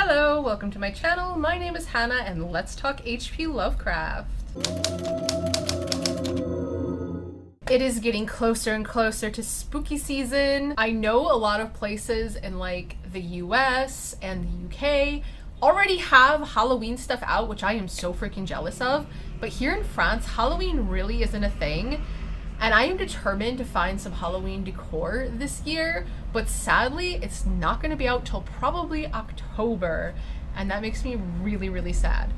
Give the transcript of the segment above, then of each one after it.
Hello, welcome to my channel. My name is Hannah and let's talk HP Lovecraft. It is getting closer and closer to spooky season. I know a lot of places in like the US and the UK already have Halloween stuff out, which I am so freaking jealous of. But here in France, Halloween really isn't a thing. And I am determined to find some Halloween decor this year, but sadly, it's not going to be out till probably October, and that makes me really, really sad.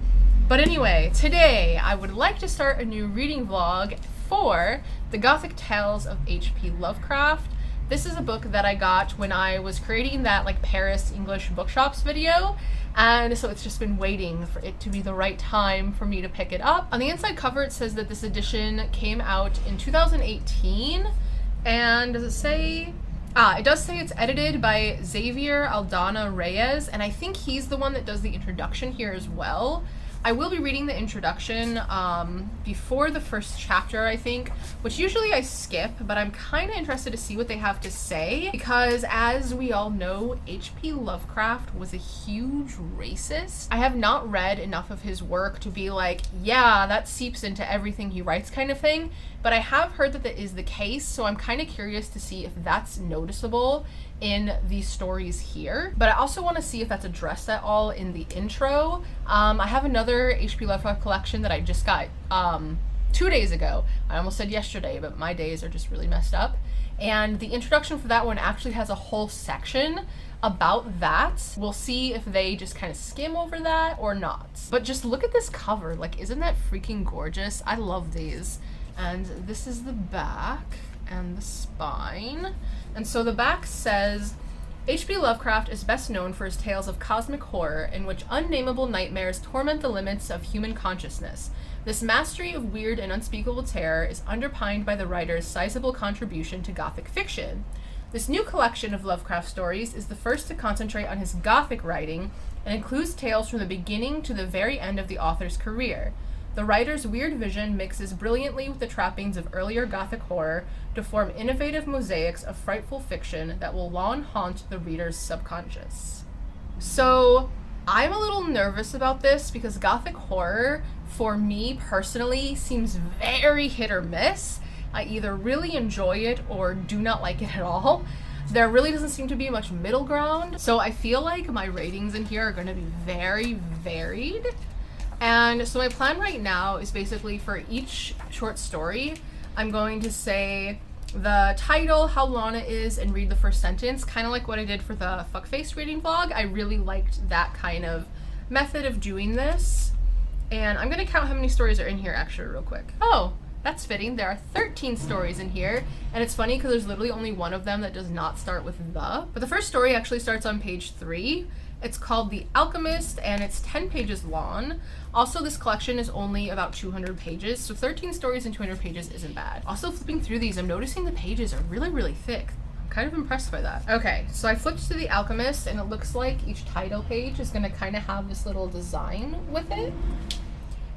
But anyway, today I would like to start a new reading vlog for the Gothic Tales of H.P. Lovecraft. This is a book that I got when I was creating that like Paris English bookshops video, and so it's just been waiting for it to be the right time for me to pick it up. On the inside cover it says that this edition came out in 2018, and does it say? It does say it's edited by Xavier Aldana Reyes, and I think he's the one that does the introduction here as well. I will be reading the introduction before the first chapter, I think, which usually I skip, but I'm kind of interested to see what they have to say, because as we all know, H.P. Lovecraft was a huge racist. I have not read enough of his work to be like, yeah, that seeps into everything he writes kind of thing, but I have heard that that is the case, so I'm kind of curious to see if that's noticeable in these stories here. But I also want to see if that's addressed at all in the intro. I have another H.P. Lovecraft collection that I just got 2 days ago. I almost said yesterday, but my days are just really messed up. And the introduction for that one actually has a whole section about that. We'll see if they just kind of skim over that or not. But just look at this cover. Like, isn't that freaking gorgeous? I love these. And this is the back and the spine. And so the back says, H.P. Lovecraft is best known for his tales of cosmic horror in which unnameable nightmares torment the limits of human consciousness. This mastery of weird and unspeakable terror is underpinned by the writer's sizable contribution to Gothic fiction. This new collection of Lovecraft stories is the first to concentrate on his Gothic writing and includes tales from the beginning to the very end of the author's career. The writer's weird vision mixes brilliantly with the trappings of earlier Gothic horror to form innovative mosaics of frightful fiction that will long haunt the reader's subconscious. So, I'm a little nervous about this because Gothic horror, for me personally, seems very hit or miss. I either really enjoy it or do not like it at all. There really doesn't seem to be much middle ground, so I feel like my ratings in here are going to be very varied. And so my plan right now is basically for each short story, I'm going to say the title, how long it is, and read the first sentence, kind of like what I did for the fuckface reading vlog. I really liked that kind of method of doing this. And I'm going to count how many stories are in here actually real quick. Oh, that's fitting. There are 13 stories in here. And it's funny because there's literally only one of them that does not start with the. But the first story actually starts on page 3. It's called The Alchemist, and it's 10 pages long. Also, this collection is only about 200 pages, so 13 stories in 200 pages isn't bad. Also, flipping through these, I'm noticing the pages are really, really thick. I'm kind of impressed by that. Okay, so I flipped to The Alchemist, and it looks like each title page is going to kind of have this little design with it.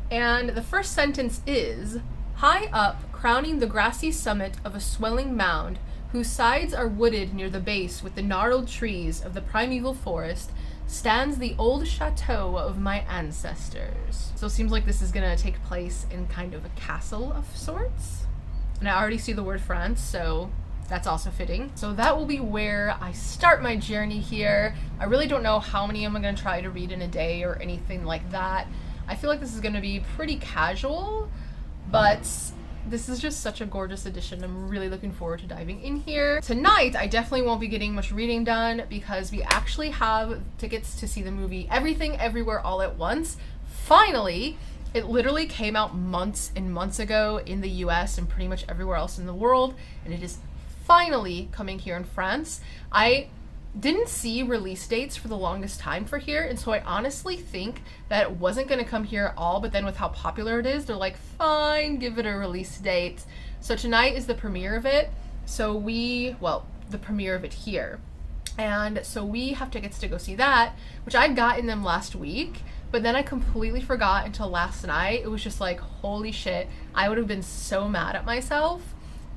And the first sentence is, high up, crowning the grassy summit of a swelling mound, whose sides are wooded near the base with the gnarled trees of the primeval forest, stands the old chateau of my ancestors. So it seems like this is gonna take place in kind of a castle of sorts. And I already see the word France, so that's also fitting. So that will be where I start my journey here. I really don't know how many I'm gonna try to read in a day or anything like that. I feel like this is gonna be pretty casual, but this is just such a gorgeous edition. I'm really looking forward to diving in here. Tonight, I definitely won't be getting much reading done because we actually have tickets to see the movie Everything Everywhere All at Once. Finally, it literally came out months and months ago in the US and pretty much everywhere else in the world, and it is finally coming here in France. I didn't see release dates for the longest time for here, and so I honestly think that it wasn't going to come here at all, but then with how popular it is, they're like, fine, give it a release date. So tonight is the premiere of it, the premiere of it here. And so we have tickets to go see that, which I'd gotten them last week, but then I completely forgot until last night. It was just like, holy shit, I would have been so mad at myself.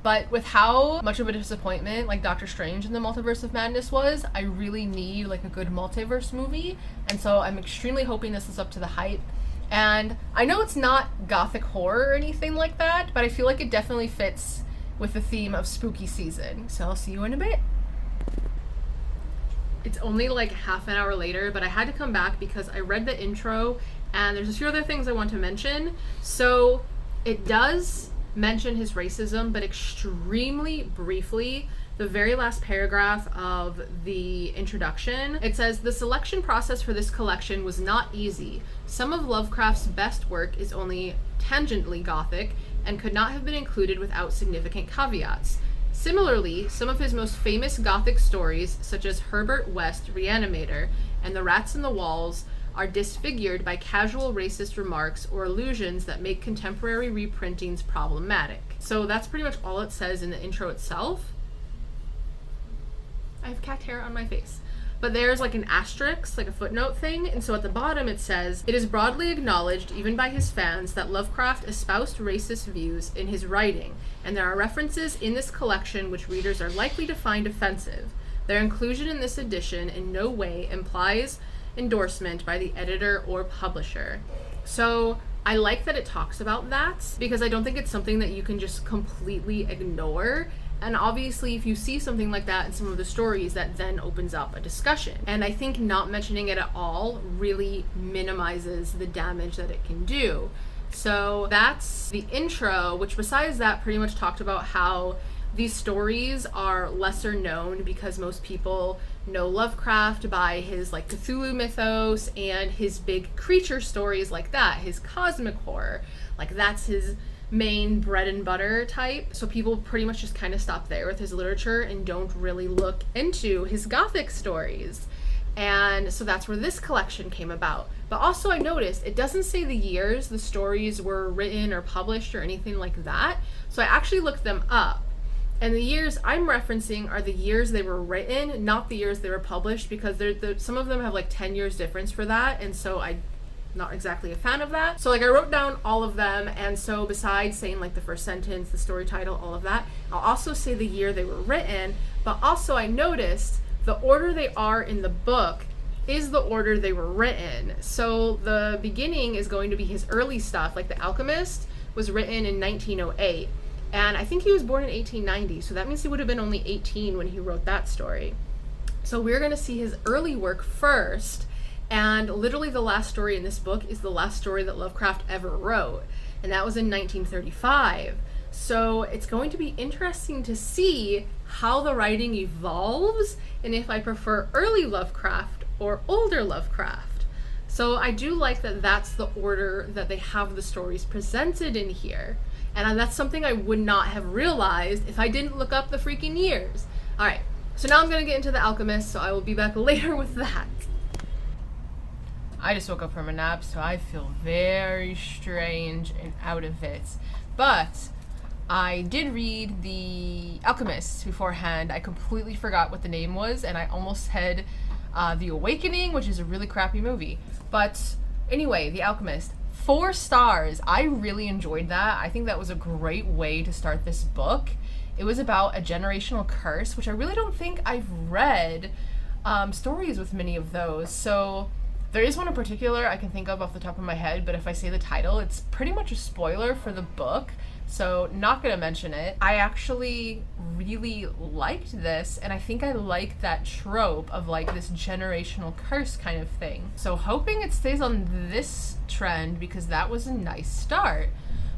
But with how much of a disappointment like Doctor Strange in the Multiverse of Madness was, I really need like a good multiverse movie. And so I'm extremely hoping this is up to the hype. And I know it's not Gothic horror or anything like that, but I feel like it definitely fits with the theme of spooky season. So I'll see you in a bit. It's only like half an hour later, but I had to come back because I read the intro and there's a few other things I want to mention. So it does mention his racism, but extremely briefly. The very last paragraph of the introduction, it says, "The selection process for this collection was not easy. Some of Lovecraft's best work is only tangentially Gothic and could not have been included without significant caveats. Similarly, some of his most famous Gothic stories, such as Herbert West Reanimator and The Rats in the Walls, are disfigured by casual racist remarks or allusions that make contemporary reprintings problematic." So that's pretty much all it says in the intro itself. I have cat hair on my face. But there's like an asterisk, like a footnote thing, and so at the bottom it says, "It is broadly acknowledged, even by his fans, that Lovecraft espoused racist views in his writing, and there are references in this collection which readers are likely to find offensive. Their inclusion in this edition in no way implies endorsement by the editor or publisher." So I like that it talks about that, because I don't think it's something that you can just completely ignore. And obviously, if you see something like that in some of the stories, that then opens up a discussion. And I think not mentioning it at all really minimizes the damage that it can do. So that's the intro, which besides that pretty much talked about how these stories are lesser known because most people know Lovecraft by his like Cthulhu mythos and his big creature stories like that, his cosmic horror. Like that's his main bread and butter type. So people pretty much just kind of stop there with his literature and don't really look into his Gothic stories. And so that's where this collection came about. But also I noticed it doesn't say the years the stories were written or published or anything like that. So I actually looked them up. And the years I'm referencing are the years they were written, not the years they were published, because some of them have like 10 years difference for that. And so I'm not exactly a fan of that. So like I wrote down all of them, and so besides saying like the first sentence, the story title, all of that, I'll also say the year they were written. But also I noticed the order they are in the book is the order they were written. So the beginning is going to be his early stuff, like The Alchemist was written in 1908. And I think he was born in 1890, so that means he would have been only 18 when he wrote that story. So we're going to see his early work first, and literally the last story in this book is the last story that Lovecraft ever wrote, and that was in 1935. So it's going to be interesting to see how the writing evolves, and if I prefer early Lovecraft or older Lovecraft. So I do like that that's the order that they have the stories presented in here. And that's something I would not have realized if I didn't look up the freaking years. All right, so now I'm gonna get into The Alchemist, so I will be back later with that. I just woke up from a nap, so I feel very strange and out of it. But I did read The Alchemist beforehand. I completely forgot what the name was, and I almost said The Awakening, which is a really crappy movie. But anyway, The Alchemist. 4 stars. I really enjoyed that. I think that was a great way to start this book. It was about a generational curse, which I really don't think I've read stories with many of those. So there is one in particular I can think of off the top of my head, but if I say the title, it's pretty much a spoiler for the book, so not gonna mention it. I actually really liked this, and I think I like that trope of like this generational curse kind of thing. So hoping it stays on this trend, because that was a nice start.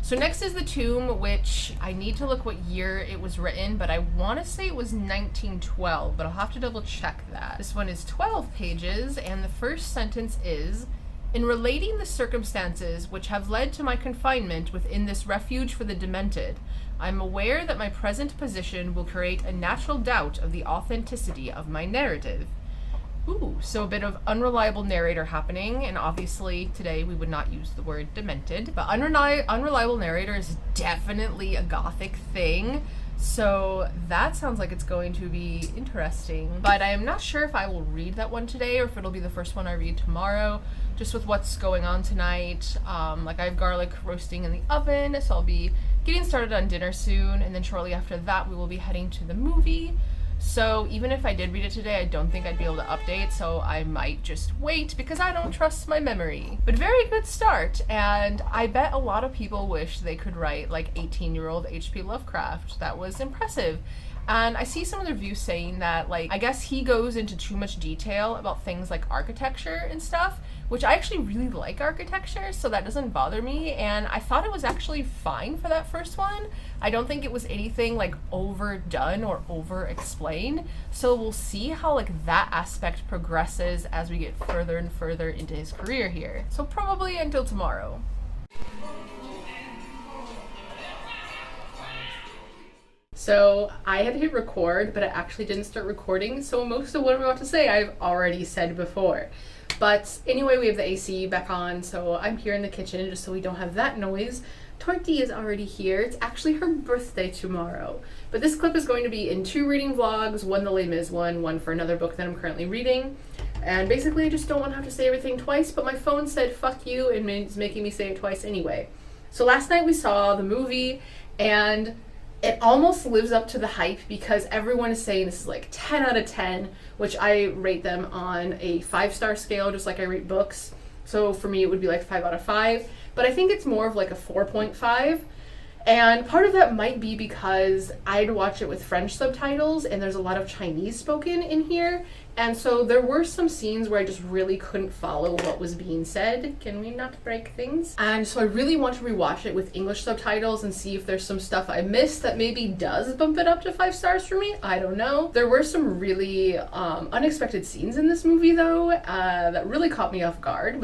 So next is The Tomb, which I need to look what year it was written, but I want to say it was 1912, but I'll have to double check that. This one is 12 pages, and the first sentence is, "In relating the circumstances which have led to my confinement within this refuge for the demented, I am aware that my present position will create a natural doubt of the authenticity of my narrative." Ooh, so a bit of unreliable narrator happening, and obviously today we would not use the word demented, but unreliable narrator is definitely a Gothic thing. So that sounds like it's going to be interesting. But I am not sure if I will read that one today or if it'll be the first one I read tomorrow, just with what's going on tonight. Like I have garlic roasting in the oven, so I'll be getting started on dinner soon, and then shortly after that we will be heading to the movie. So even if I did read it today, I don't think I'd be able to update, so I might just wait because I don't trust my memory. But very good start, and I bet a lot of people wish they could write like 18-year-old H.P. Lovecraft. That was impressive. And I see some of the reviews saying that, like, I guess he goes into too much detail about things like architecture and stuff, which I actually really like architecture, so that doesn't bother me, and I thought it was actually fine for that first one. I don't think it was anything, like, overdone or over-explained, so we'll see how, like, that aspect progresses as we get further and further into his career here. So probably until tomorrow. So I had hit record, but I actually didn't start recording, so most of what I'm about to say I've already said before. But anyway, we have the AC back on, so I'm here in the kitchen just so we don't have that noise. Torti is already here. It's actually her birthday tomorrow. But this clip is going to be in 2 reading vlogs, one the Les Mis one for another book that I'm currently reading. And basically I just don't want to have to say everything twice, but my phone said fuck you and it's making me say it twice anyway. So last night we saw the movie, and it almost lives up to the hype because everyone is saying this is like 10 out of 10, which I rate them on a 5-star scale, just like I rate books. So for me, it would be like 5 out of 5, but I think it's more of like a 4.5. And part of that might be because I'd watch it with French subtitles and there's a lot of Chinese spoken in here. And so there were some scenes where I just really couldn't follow what was being said. Can we not break things? And so I really want to rewatch it with English subtitles and see if there's some stuff I missed that maybe does bump it up to 5 stars for me. I don't know. There were some really unexpected scenes in this movie though that really caught me off guard.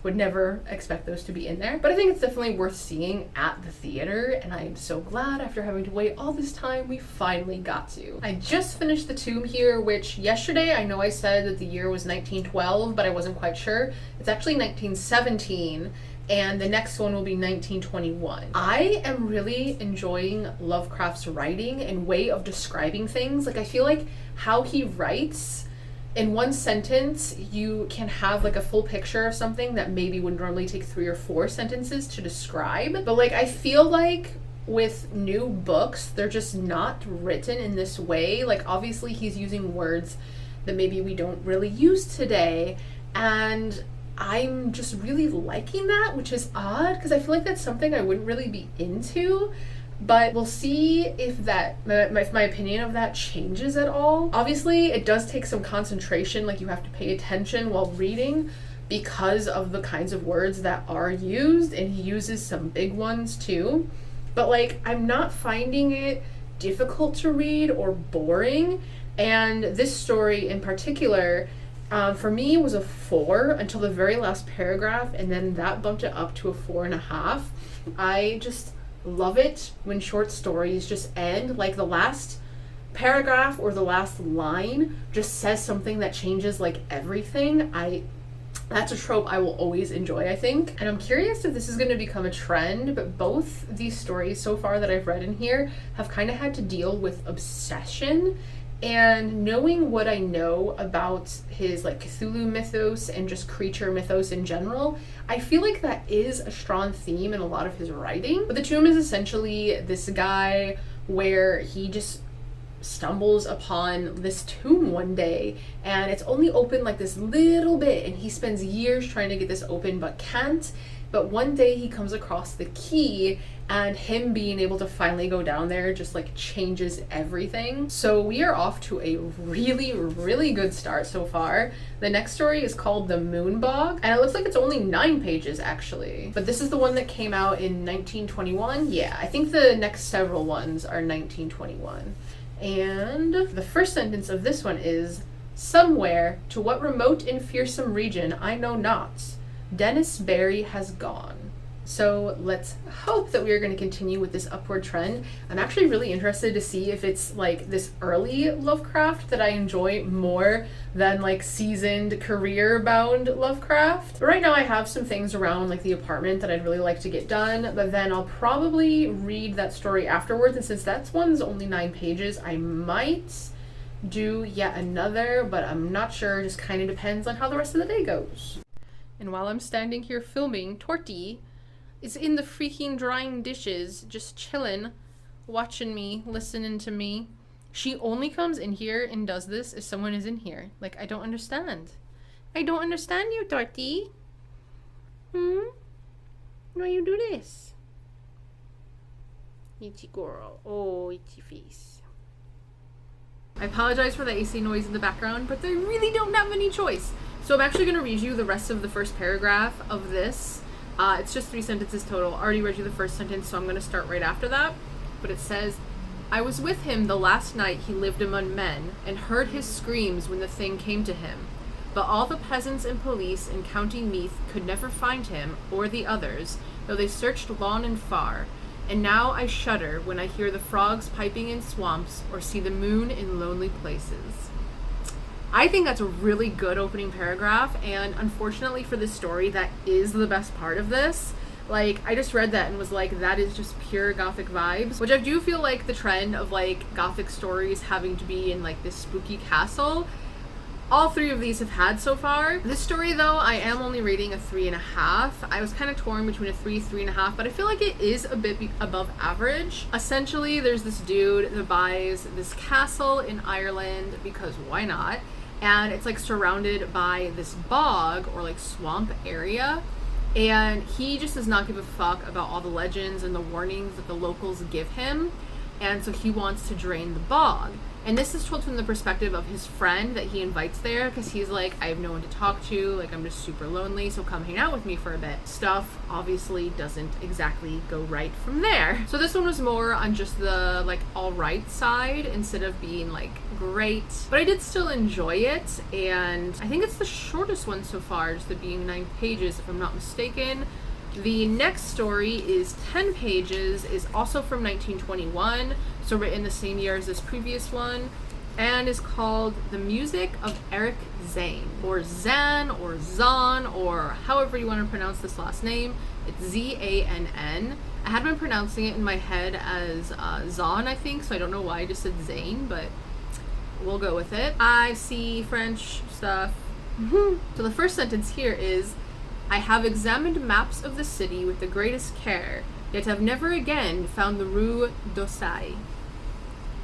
Would never expect those to be in there. But I think it's definitely worth seeing at the theater, and I am so glad after having to wait all this time, we finally got to. I just finished The Tomb here, which yesterday I know I said that the year was 1912, but I wasn't quite sure. It's actually 1917, and the next one will be 1921. I am really enjoying Lovecraft's writing and way of describing things. Like, I feel like how he writes, in one sentence, you can have like a full picture of something that maybe would normally take 3 or 4 sentences to describe. But like, I feel like with new books, they're just not written in this way. Like, obviously he's using words that maybe we don't really use today. And I'm just really liking that, which is odd because I feel like that's something I wouldn't really be into. But we'll see if my opinion of that changes at all. Obviously, it does take some concentration, like you have to pay attention while reading because of the kinds of words that are used, and he uses some big ones too. But like, I'm not finding it difficult to read or boring, and this story in particular, for me, was a 4 until the very last paragraph, and then that bumped it up to a 4.5. I just love it when short stories just end, like the last paragraph or the last line just says something that changes like everything. That's a trope I will always enjoy, I think. And I'm curious if this is going to become a trend, but both these stories so far that I've read in here have kind of had to deal with obsession. And knowing what I know about his like Cthulhu mythos and just creature mythos in general, I feel like that is a strong theme in a lot of his writing. But The Tomb is essentially this guy where he just stumbles upon this tomb one day, and it's only open like this little bit, and he spends years trying to get this open but can't. But one day he comes across the key, and him being able to finally go down there just like changes everything. So we are off to a really, really good start so far. The next story is called The Moon-Bog, and it looks like it's only 9 pages actually. But this is the one that came out in 1921. Yeah, I think the next several ones are 1921. And the first sentence of this one is, "Somewhere, to what remote and fearsome region I know not, Dennis Barry has gone. So let's hope that we are going to continue with this upward trend. I'm actually really interested to see if it's like this early Lovecraft that I enjoy more than like seasoned career bound Lovecraft. But right now I have some things around like the apartment that I'd really like to get done, but then I'll probably read that story afterwards. And since that one's only 9 pages, I might do yet another, but I'm not sure. Just kind of depends on how the rest of the day goes. And while I'm standing here filming, Torti is in the freaking drying dishes, just chillin', watching me, listening to me. She only comes in here and does this if someone is in here. Like, I don't understand. I don't understand you, Torti. Why you do this? Itchy girl. Oh, itchy face. I apologize for the AC noise in the background, but they really don't have any choice. So I'm actually going to read you the rest of the first paragraph of this. It's just 3 sentences total. I already read you the first sentence, so I'm going to start right after that. But it says, I was with him the last night he lived among men, and heard his screams when the thing came to him. But all the peasants and police in County Meath could never find him, or the others, though they searched long and far. And now I shudder when I hear the frogs piping in swamps, or see the moon in lonely places. I think that's a really good opening paragraph, and unfortunately for this story, that is the best part of this. Like, I just read that and was like, that is just pure Gothic vibes, which I do feel like the trend of, like, Gothic stories having to be in, like, this spooky castle, all 3 of these have had so far. This story, though, I am only rating a 3.5. I was kind of torn between a 3.5, but I feel like it is a bit above average. Essentially, there's this dude that buys this castle in Ireland, because why not? And it's like surrounded by this bog or like swamp area, and he just does not give a fuck about all the legends and the warnings that the locals give him, and so he wants to drain the bog. And this is told from the perspective of his friend that he invites there, because he's like, I have no one to talk to, like, I'm just super lonely, so come hang out with me for a bit. Stuff obviously doesn't exactly go right from there. So this one was more on just the, like, alright side, instead of being, like, great. But I did still enjoy it, and I think it's the shortest one so far, just it being 9 pages, if I'm not mistaken. The next story is 10 pages, is also from 1921, so written the same year as this previous one, and is called The Music of Eric Zann, or Zann, or Zann, or however you want to pronounce this last name. It's Z-A-N-N. I had been pronouncing it in my head as Zann, I think, so I don't know why I just said Zane, but we'll go with it. I see French stuff. So the first sentence here is, I have examined maps of the city with the greatest care, yet have never again found the Rue d'Orsay.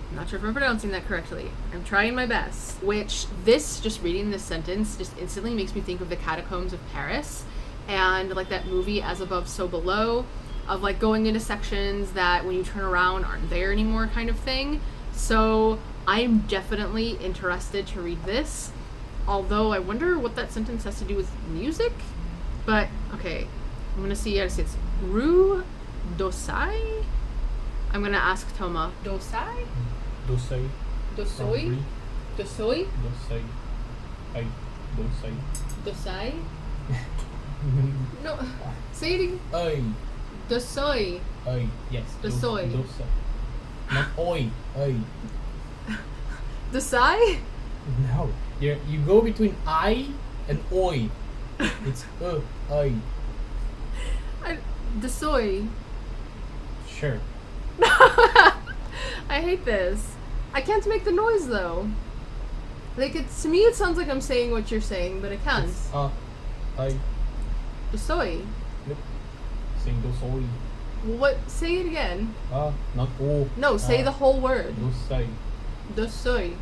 I'm not sure if I'm pronouncing that correctly. I'm trying my best. Which, just reading this sentence just instantly makes me think of the catacombs of Paris, and like that movie As Above, So Below, of like going into sections that when you turn around aren't there anymore kind of thing. So I'm definitely interested to read this, although I wonder what that sentence has to do with music. But, okay, I'm going to see how to say it's Rue d'Orsay? I'm going to ask Toma. D'Orsay? D'Orsay. D'Orsay? D'Orsay? D'Orsay. Ay, D'Orsay. D'Orsay? No, say it again. Ay. D'Orsay. Ay, yes. D'Orsay. D'Orsay. Not oi. Ay. D'Orsay? No. You go between I and oi. It's ay. D'Orsay. Sure. I hate this. I can't make the noise though. Like, to me it sounds like I'm saying what you're saying, but I can't. It's, I. D'Orsay. Nope. Saying D'Orsay. What? Say it again. Not o. No, say the whole word. D'Orsay. D'Orsay.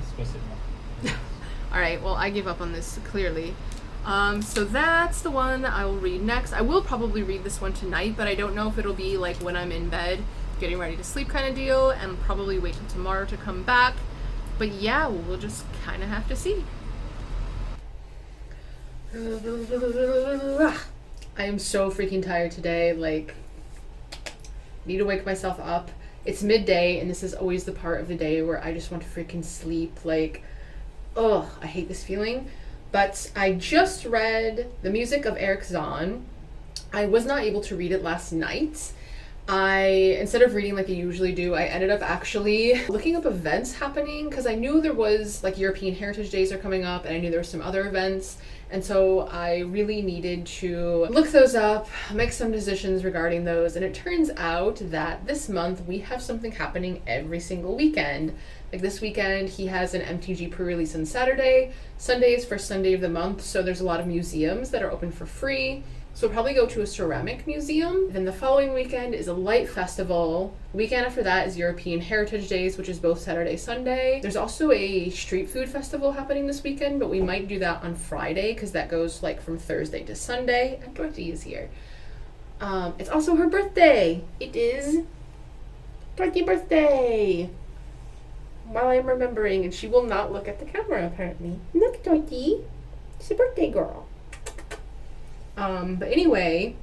Specific. Alright, well, I give up on this, clearly. So that's the one that I will read next. I will probably read this one tonight, but I don't know if it'll be like when I'm in bed, getting ready to sleep kind of deal, and probably wait till tomorrow to come back. But yeah, we'll just kind of have to see. I am so freaking tired today, like, need to wake myself up. It's midday, and this is always the part of the day where I just want to freaking sleep, like, ugh, I hate this feeling. But I just read The Music of Eric Zann, I was not able to read it last night. Instead of reading like I usually do, I ended up actually looking up events happening because I knew there was like European Heritage Days are coming up and I knew there were some other events. And so I really needed to look those up, make some decisions regarding those. And it turns out that this month we have something happening every single weekend. Like this weekend, he has an MTG pre-release on Saturday. Sunday is first Sunday of the month, so there's a lot of museums that are open for free. So we'll probably go to a ceramic museum. Then the following weekend is a light festival. The weekend after that is European Heritage Days, which is both Saturday, Sunday. There's also a street food festival happening this weekend, but we might do that on Friday because that goes like from Thursday to Sunday. And Torti is here. It's also her birthday. It is Torti birthday. While I'm remembering, and she will not look at the camera apparently. Look, Torti. It's a birthday girl. But anyway,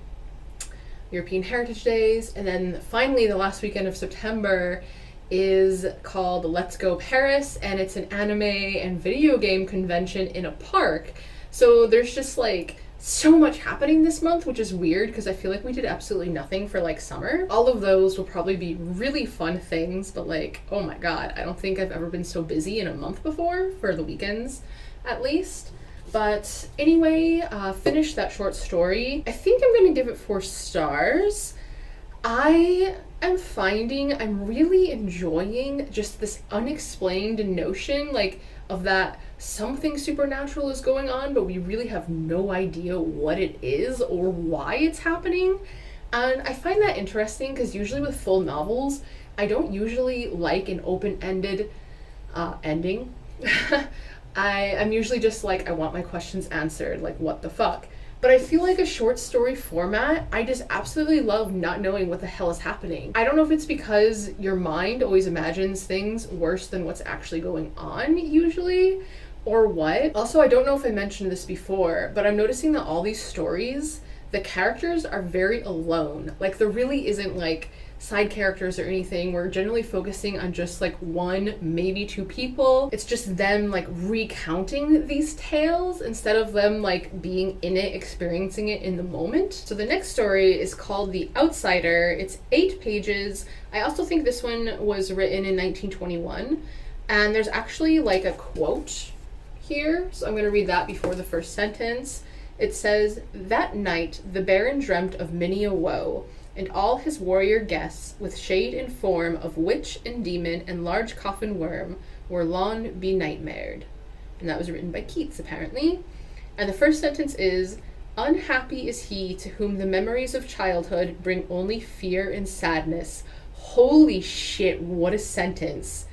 European Heritage Days, and then finally the last weekend of September is called Let's Go Paris, and it's an anime and video game convention in a park. So there's just like so much happening this month, which is weird because I feel like we did absolutely nothing for like summer. All of those will probably be really fun things, but like, oh my god, I don't think I've ever been so busy in a month before, for the weekends at least. But anyway, finished that short story. I think I'm gonna give it 4 stars. I am finding I'm really enjoying just this unexplained notion, like, of that something supernatural is going on, but we really have no idea what it is or why it's happening. And I find that interesting because usually with full novels, I don't usually like an open-ended ending. I'm usually just like, I want my questions answered, like what the fuck. But I feel like a short story format, I just absolutely love not knowing what the hell is happening. I don't know if it's because your mind always imagines things worse than what's actually going on usually, or what. Also, I don't know if I mentioned this before, but I'm noticing that all these stories, the characters are very alone. Like there really isn't like side characters or anything. We're generally focusing on just like 1, maybe 2 people. It's just them like recounting these tales instead of them like being in it, experiencing it in the moment. So the next story is called The Outsider. It's 8 pages. I also think this one was written in 1921, and there's actually like a quote here, so I'm going to read that before the first sentence. It says, "That night the Baron dreamt of many a woe, and all his warrior guests, with shade and form of witch and demon and large coffin worm, were long be-nightmared." And that was written by Keats, apparently. And the first sentence is, "Unhappy is he to whom the memories of childhood bring only fear and sadness." Holy shit, what a sentence.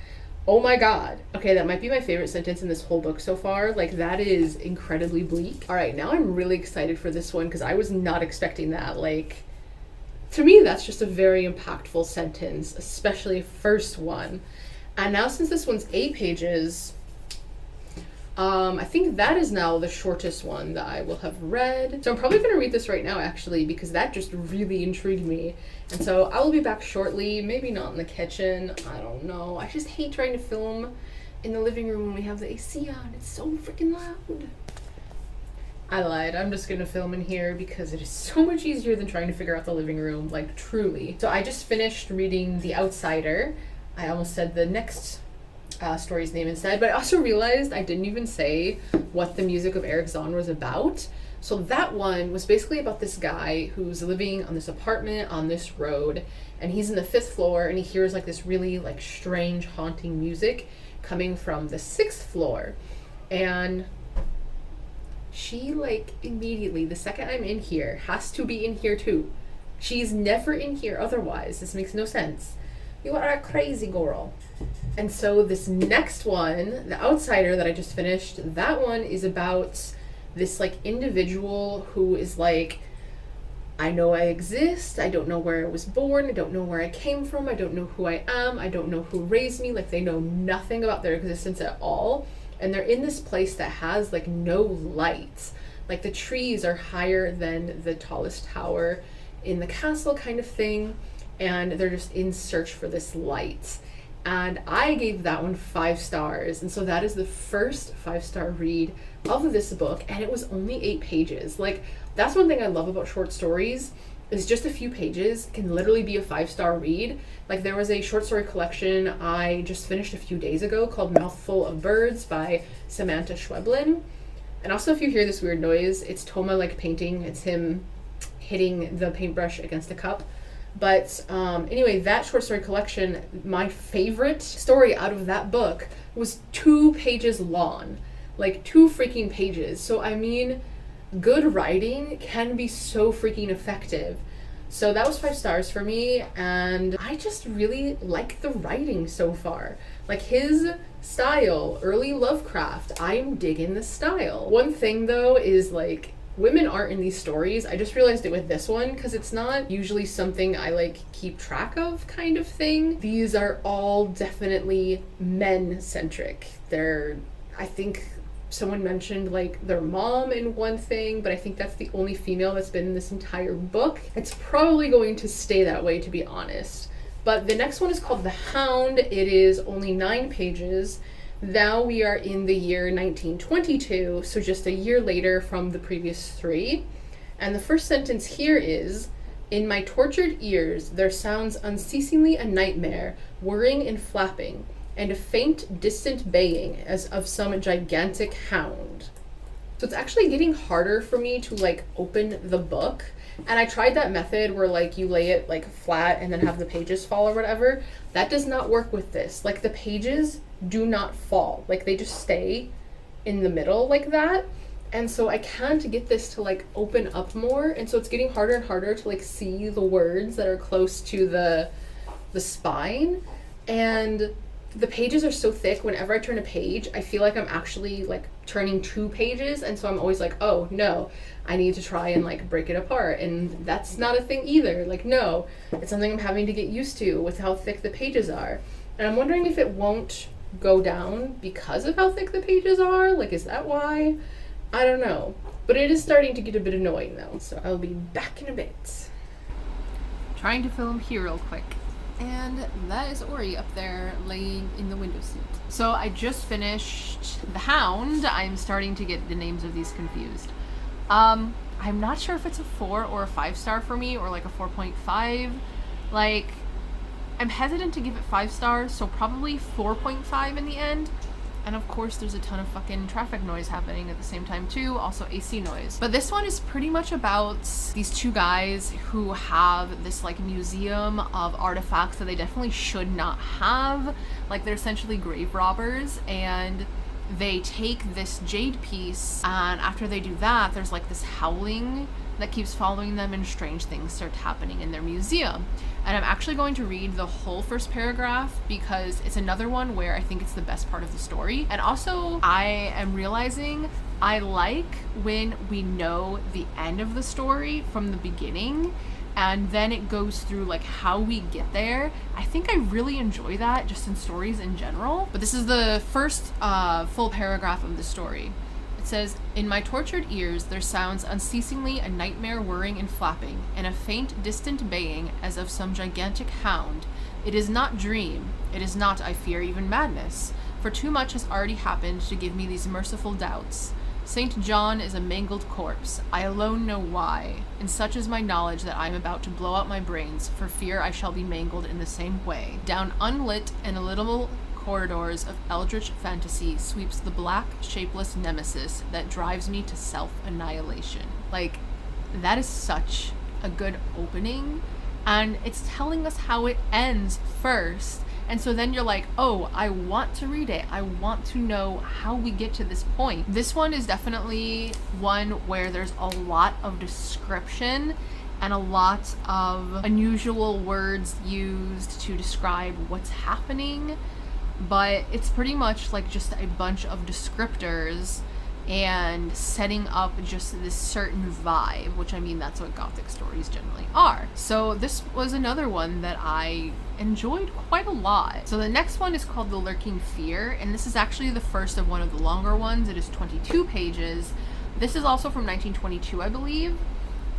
Oh my god. Okay, that might be my favorite sentence in this whole book so far. Like, that is incredibly bleak. All right, now I'm really excited for this one because I was not expecting that. Like, to me, that's just a very impactful sentence, especially first one. And now since this one's 8 pages, I think that is now the shortest one that I will have read. So I'm probably going to read this right now, actually, because that just really intrigued me. And so I will be back shortly, maybe not in the kitchen, I don't know. I just hate trying to film in the living room when we have the AC on. It's so freaking loud. I lied. I'm just going to film in here because it is so much easier than trying to figure out the living room, like truly. So I just finished reading The Outsider. I almost said the next story's name instead, but I also realized I didn't even say what the music of Eric Zann was about. So that one was basically about this guy who's living on this apartment on this road, and he's in the 5th floor, and he hears like this really like strange haunting music coming from the 6th floor. And she like immediately, the second I'm in here, has to be in here too. She's never in here otherwise. This makes no sense. You are a crazy girl. And so this next one, The Outsider, that I just finished, that one is about this like individual who is like, I know I exist, I don't know where I was born, I don't know where I came from, I don't know who I am, I don't know who raised me. Like, they know nothing about their existence at all. And they're in this place that has like no light. Like, the trees are higher than the tallest tower in the castle kind of thing. And they're just in search for this light. And I gave that one 5 stars. And so that is the first 5-star read of this book, and it was only 8 pages. Like, that's one thing I love about short stories, is just a few pages can literally be a 5-star read. Like, there was a short story collection I just finished a few days ago called Mouthful of Birds by Samantha Schweblin. And also, if you hear this weird noise, it's Toma like painting. It's him hitting the paintbrush against a cup. But anyway, that short story collection, my favorite story out of that book was 2 pages long. Like, 2 freaking pages. So, I mean, good writing can be so freaking effective. So that was 5 stars for me, and I just really like the writing so far. Like, his style, early Lovecraft, I'm digging the style. One thing though is, like, women aren't in these stories. I just realized it with this one, because it's not usually something I like keep track of kind of thing. These are all definitely men-centric. I think someone mentioned like their mom in one thing, but I think that's the only female that's been in this entire book. It's probably going to stay that way, to be honest. But the next one is called The Hound. It is only 9 pages. Now we are in the year 1922, so just a year later from the previous 3. And the first sentence here is, "In my tortured ears there sounds unceasingly a nightmare, whirring and flapping, and a faint, distant baying as of some gigantic hound." So it's actually getting harder for me to like open the book. And I tried that method where like you lay it like flat and then have the pages fall or whatever. That does not work with this. Like, the pages do not fall. Like, they just stay in the middle like that. And so I can't get this to like open up more. And so it's getting harder and harder to like see the words that are close to the spine. And the pages are so thick, whenever I turn a page, I feel like I'm actually like turning 2 pages, and so I'm always like, oh no, I need to try and like break it apart, and that's not a thing either. Like, no, it's something I'm having to get used to with how thick the pages are. And I'm wondering if it won't go down because of how thick the pages are. Like, is that why? I don't know. But it is starting to get a bit annoying though, so I'll be back in a bit. Trying to film here real quick. And that is Ori up there laying in the window seat. So I just finished The Hound. I'm starting to get the names of these confused. I'm not sure if it's a 4 or a 5 star for me, or like a 4.5. Like, I'm hesitant to give it 5 stars, so probably 4.5 in the end. And of course there's a ton of fucking traffic noise happening at the same time too, also AC noise. But this one is pretty much about these 2 guys who have this like museum of artifacts that they definitely should not have. Like, they're essentially grave robbers, and they take this jade piece, and after they do that, there's like this howling that keeps following them, and strange things start happening in their museum. And I'm actually going to read the whole first paragraph because it's another one where I think it's the best part of the story. And also, I am realizing I like when we know the end of the story from the beginning, and then it goes through like how we get there. I think I really enjoy that just in stories in general. But this is the first full paragraph of the story. It says, "In my tortured ears there sounds unceasingly a nightmare whirring and flapping, and a faint, distant baying as of some gigantic hound. It is not dream. It is not, I fear, even madness, for too much has already happened to give me these merciful doubts. St. John is a mangled corpse. I alone know why, and such is my knowledge that I am about to blow out my brains, for fear I shall be mangled in the same way. Down unlit and illimitable corridors of eldritch fantasy sweeps the black, shapeless nemesis that drives me to self-annihilation." Like, that is such a good opening, and it's telling us how it ends first. And so then you're like, oh, I want to read it. I want to know how we get to this point. This one is definitely one where there's a lot of description and a lot of unusual words used to describe what's happening. But it's pretty much like just a bunch of descriptors and setting up just this certain vibe, which, I mean, that's what Gothic stories generally are. So this was another one that I enjoyed quite a lot. So the next one is called The Lurking Fear, and this is actually the first of one of the longer ones. It is 22 pages. This is also from 1922, I believe.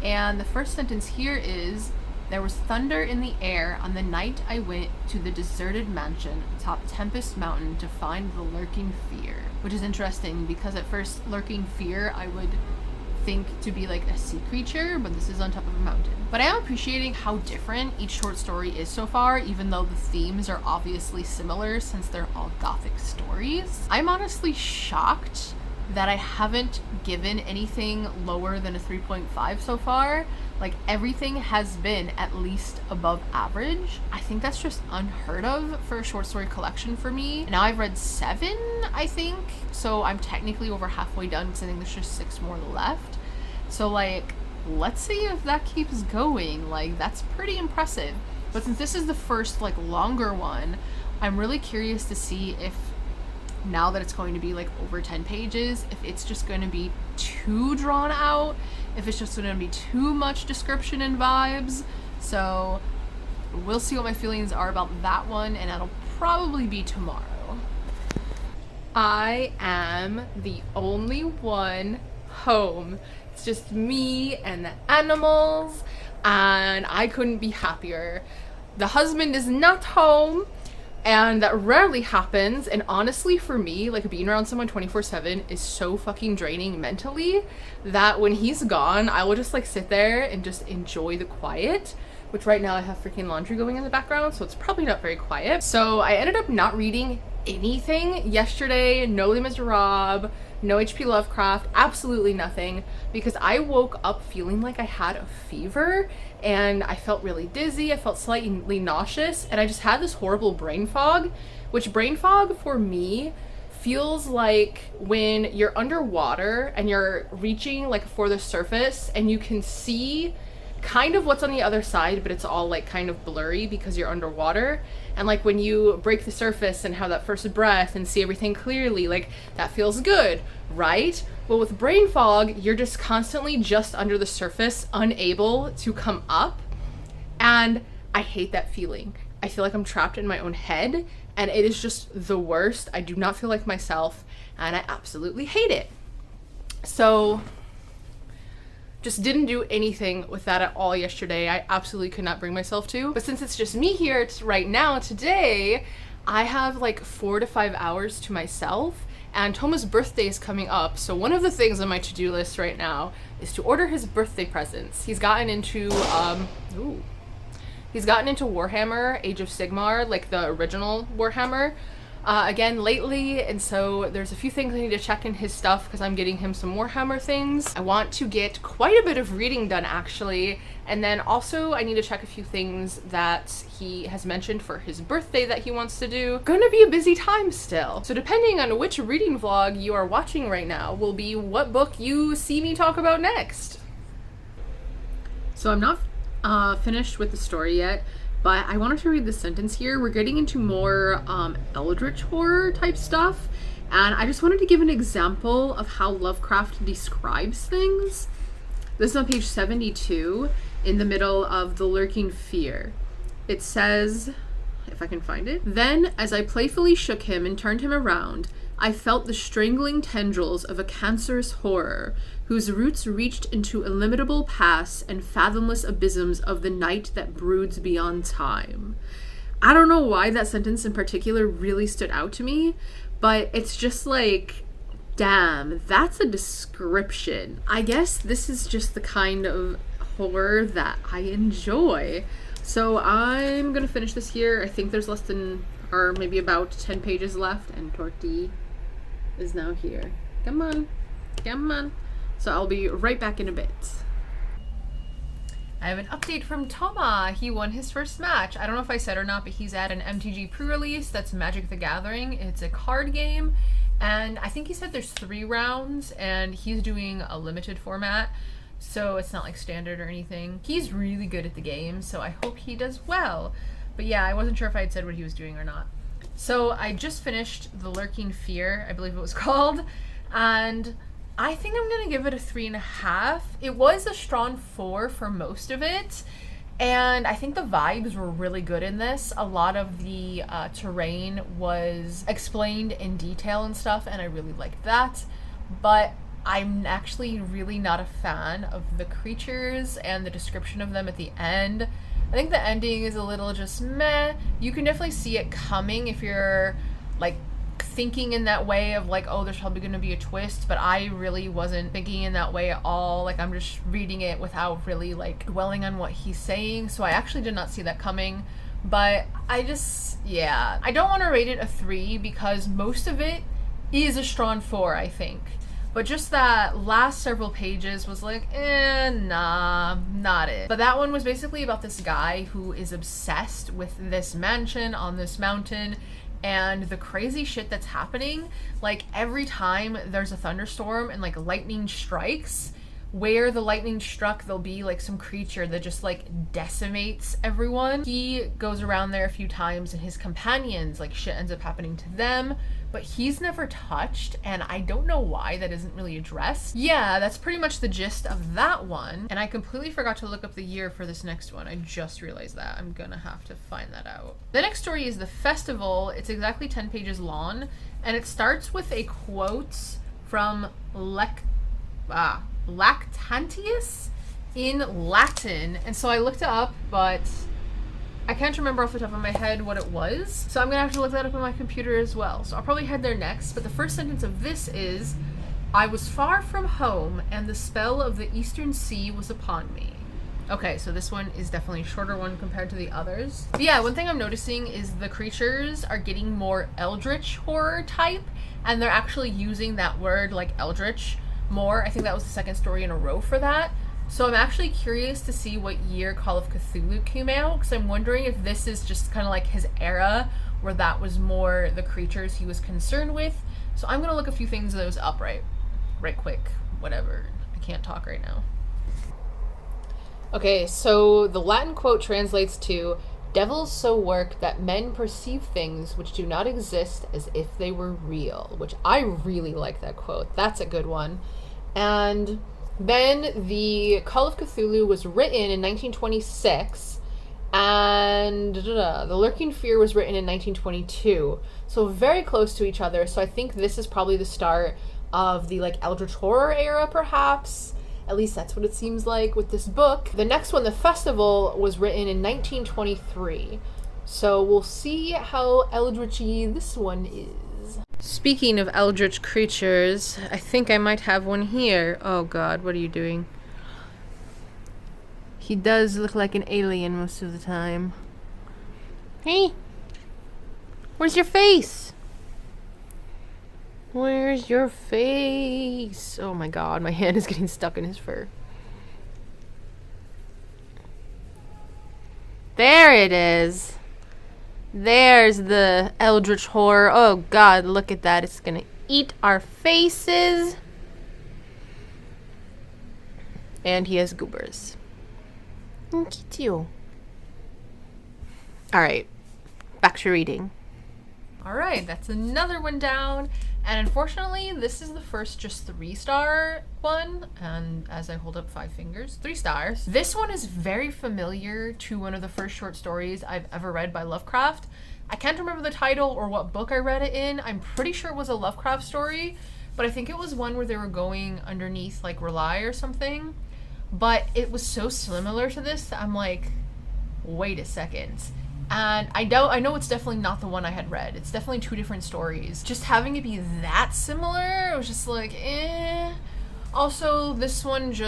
And the first sentence here is, There was thunder in the air on the night I went to the deserted mansion atop Tempest Mountain to find the lurking fear. Which is interesting because at first lurking fear I would think to be like a sea creature, but this is on top of a mountain. But I am appreciating how different each short story is so far, even though the themes are obviously similar since they're all Gothic stories. I'm honestly shocked that I haven't given anything lower than a 3.5 so far. Like, everything has been at least above average. I think that's just unheard of for a short story collection for me. Now I've read 7, I think, so I'm technically over halfway done because I think there's just 6 more left. So like, let's see if that keeps going. Like, that's pretty impressive. But since this is the first like longer one, I'm really curious to see if, now that it's going to be like over 10 pages, if it's just going to be too drawn out, if it's just going to be too much description and vibes. So we'll see what my feelings are about that one, and that'll probably be tomorrow. I am the only one home. It's just me and the animals, and I couldn't be happier. The husband is not home, and that rarely happens, and honestly for me, like, being around someone 24/7 is so fucking draining mentally that when he's gone, I will just like sit there and just enjoy the quiet, which right now I have freaking laundry going in the background, so it's probably not very quiet. So I ended up not reading anything yesterday. No Les Miserables, no H.P. Lovecraft, absolutely nothing, because I woke up feeling like I had a fever and I felt really dizzy, I felt slightly nauseous, and I just had this horrible brain fog, which brain fog for me feels like when you're underwater and you're reaching like for the surface and you can see kind of what's on the other side, but it's all like kind of blurry because you're underwater. And like when you break the surface and have that first breath and see everything clearly, like that feels good, right? But with brain fog, you're just constantly just under the surface, unable to come up. And I hate that feeling. I feel like I'm trapped in my own head, and it is just the worst. I do not feel like myself, and I absolutely hate it. So just didn't do anything with that at all yesterday. I absolutely could not bring myself to. But since it's just me here right now, today, I have like 4 to 5 hours to myself, and Thomas' birthday is coming up. So one of the things on my to-do list right now is to order his birthday presents. He's gotten into, Warhammer, Age of Sigmar, like the original Warhammer, again lately, and so there's a few things I need to check in his stuff because I'm getting him some Warhammer things. I want to get quite a bit of reading done actually, and then also I need to check a few things that he has mentioned for his birthday that he wants to do. Gonna be a busy time still. So depending on which reading vlog you are watching right now will be what book you see me talk about next. So I'm not finished with the story yet, but I wanted to read this sentence here. We're getting into more Eldritch horror type stuff, and I just wanted to give an example of how Lovecraft describes things. This is on page 72, in the middle of The Lurking Fear. It says, if I can find it, "Then, as I playfully shook him and turned him around, I felt the strangling tendrils of a cancerous horror, whose roots reached into illimitable paths and fathomless abysms of the night that broods beyond time." I don't know why that sentence in particular really stood out to me, but it's just like, damn, that's a description. I guess this is just the kind of horror that I enjoy. So I'm gonna finish this here. I think there's less than, or maybe about 10 pages left, and Torti is now here. Come on, come on. So I'll be right back in a bit. I have an update from Toma. He won his first match. I don't know if I said or not, but he's at an MTG pre-release. That's Magic the Gathering. It's a card game, and I think he said there's 3 rounds, and he's doing a limited format, so it's not like standard or anything. He's really good at the game, so I hope he does well. But yeah, I wasn't sure if I had said what he was doing or not. So I just finished The Lurking Fear, I believe it was called, and I think I'm gonna give it a 3.5. It was a strong 4 for most of it, and I think the vibes were really good in this. A lot of the terrain was explained in detail and stuff, and I really liked that. But I'm actually really not a fan of the creatures and the description of them at the end. I think the ending is a little just meh. You can definitely see it coming if you're like thinking in that way of like, oh, there's probably going to be a twist, but I really wasn't thinking in that way at all. Like, I'm just reading it without really like dwelling on what he's saying, so I actually did not see that coming. But I don't want to rate it a 3 because most of it is a strong 4, I think. But just that last several pages was like, nah, not it. But that one was basically about this guy who is obsessed with this mansion on this mountain and the crazy shit that's happening. Like, every time there's a thunderstorm and like lightning strikes, where the lightning struck, there'll be like some creature that just like decimates everyone. He goes around there a few times and his companions, like, shit ends up happening to them, but he's never touched, and I don't know why that isn't really addressed. Yeah, that's pretty much the gist of that one. And I completely forgot to look up the year for this next one. I just realized that. I'm gonna have to find that out. The next story is The Festival. It's exactly 10 pages long, and it starts with a quote from Lactantius in Latin. And so I looked it up, but I can't remember off the top of my head what it was. So I'm gonna have to look that up on my computer as well. So I'll probably head there next. But the first sentence of this is, I was far from home and the spell of the Eastern Sea was upon me. Okay, so this one is definitely a shorter one compared to the others. But yeah, one thing I'm noticing is the creatures are getting more Eldritch Horror type, and they're actually using that word like Eldritch more. I think that was the second story in a row for that. So I'm actually curious to see what year Call of Cthulhu came out, because I'm wondering if this is just kind of like his era where that was more the creatures he was concerned with. So I'm gonna look a few things of those up right quick. Whatever, I can't talk right now. Okay, so the Latin quote translates to, devils so work that men perceive things which do not exist as if they were real, which I really like that quote. That's a good one. And then the Call of Cthulhu was written in 1926, and the Lurking Fear was written in 1922. So very close to each other. So I think this is probably the start of the like Eldritch Horror era, perhaps. At least that's what it seems like with this book. The next one, The Festival, was written in 1923. So we'll see how eldritchy this one is. Speaking of eldritch creatures, I think I might have one here. Oh god, what are you doing? He does look like an alien most of the time. Hey! Where's your face? Where's your face? Oh my god, my hand is getting stuck in his fur. There it is. There's the Eldritch Horror. Oh god, look at that. It's gonna eat our faces. And he has goobers. Look at you. Alright, back to reading. Alright, that's another one down. And unfortunately, this is the first just 3-star one. And as I hold up 5 fingers, 3 stars. This one is very familiar to one of the first short stories I've ever read by Lovecraft. I can't remember the title or what book I read it in. I'm pretty sure it was a Lovecraft story, but I think it was one where they were going underneath like R'lyeh or something. But it was so similar to this that I'm like, wait a second. And I know it's definitely not the one I had read. It's definitely 2 different stories. Just having it be that similar, I was just like, eh. Also, this one it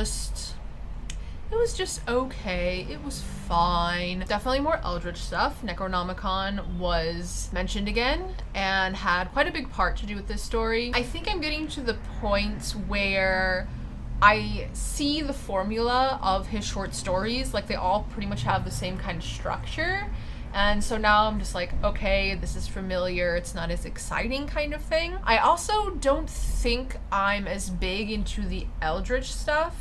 was just okay. It was fine. Definitely more Eldritch stuff. Necronomicon was mentioned again and had quite a big part to do with this story. I think I'm getting to the point where I see the formula of his short stories. Like, they all pretty much have the same kind of structure. And so now I'm just like, okay, this is familiar. It's not as exciting kind of thing. I also don't think I'm as big into the Eldritch stuff.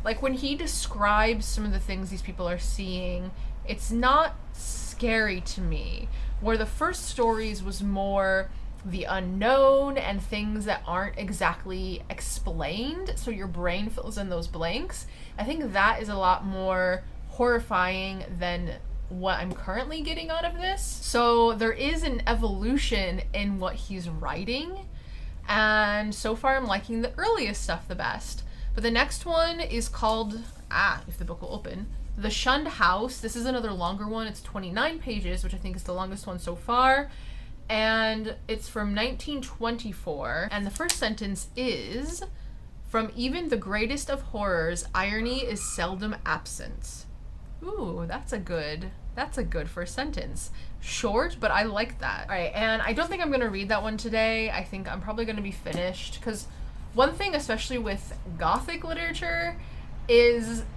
Like, when he describes some of the things these people are seeing, it's not scary to me. Where the first stories was more the unknown and things that aren't exactly explained, so your brain fills in those blanks. I think that is a lot more horrifying than what I'm currently getting out of this. So there is an evolution in what he's writing, and so far I'm liking the earliest stuff the best. But the next one is called, if the book will open, The Shunned House. This is another longer one. It's 29 pages, which I think is the longest one so far. And it's from 1924. And the first sentence is, "From even the greatest of horrors, irony is seldom absent." Ooh, that's a good first sentence. Short, but I like that. All right, and I don't think I'm gonna read that one today. I think I'm probably gonna be finished, because one thing, especially with Gothic literature,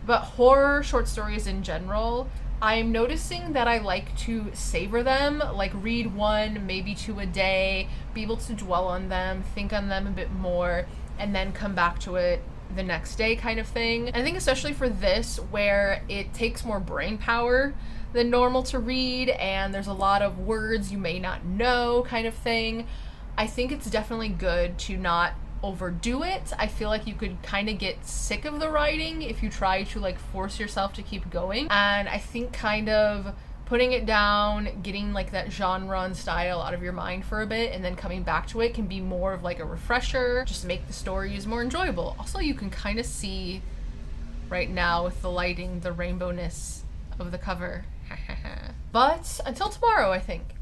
but horror short stories in general, I'm noticing that I like to savor them, like read one, maybe two a day, be able to dwell on them, think on them a bit more, and then come back to it the next day kind of thing. I think especially for this, where it takes more brain power than normal to read, and there's a lot of words you may not know kind of thing, I think it's definitely good to not overdo it. I feel like you could kind of get sick of the writing if you try to like force yourself to keep going. And I think kind of putting it down, getting like that genre and style out of your mind for a bit, and then coming back to it can be more of like a refresher, just make the stories more enjoyable. Also, you can kind of see right now with the lighting, the rainbowness of the cover. But until tomorrow, I think.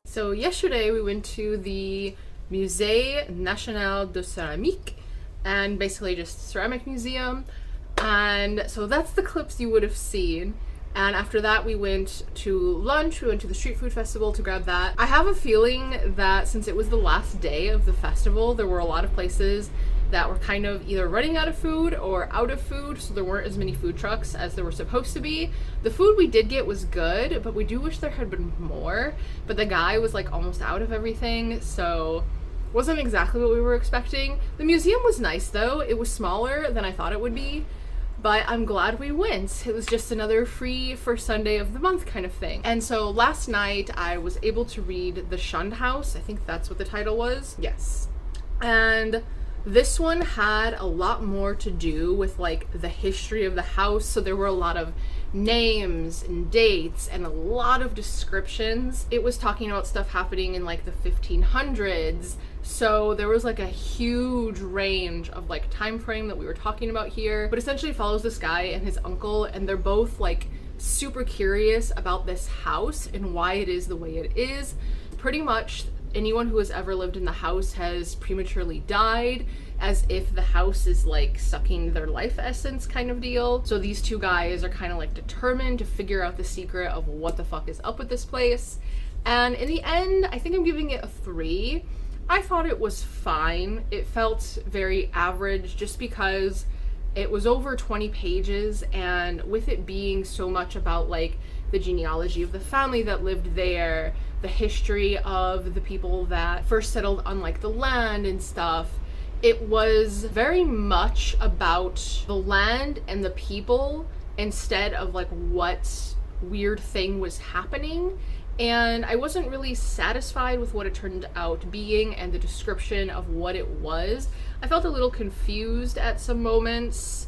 So yesterday we went to the Musée National de Céramique, and basically just ceramic museum. And so that's the clips you would have seen. And after that we went to lunch, we went to the street food festival to grab that. I have a feeling that since it was the last day of the festival, there were a lot of places that were kind of either running out of food or out of food, so there weren't as many food trucks as there were supposed to be. The food we did get was good, but we do wish there had been more. But the guy was like almost out of everything, so wasn't exactly what we were expecting. The museum was nice though. It was smaller than I thought it would be, but I'm glad we went. It was just another free first Sunday of the month kind of thing. And so last night I was able to read The Shunned House. I think that's what the title was. Yes. And This one had a lot more to do with like the history of the house, so there were a lot of names and dates and a lot of descriptions. It was talking about stuff happening in like the 1500s, so there was like a huge range of like time frame that we were talking about here. But essentially it follows this guy and his uncle, and they're both like super curious about this house and why it is the way it is. Pretty much anyone who has ever lived in the house has prematurely died, as if the house is like sucking their life essence kind of deal. So these two guys are kind of like determined to figure out the secret of what the fuck is up with this place. And in the end, I think I'm giving it a 3. I thought it was fine. It felt very average just because it was over 20 pages, and with it being so much about like the genealogy of the family that lived there, the history of the people that first settled on like the land and stuff, it was very much about the land and the people instead of like what weird thing was happening. And I wasn't really satisfied with what it turned out being and the description of what it was. I felt a little confused at some moments,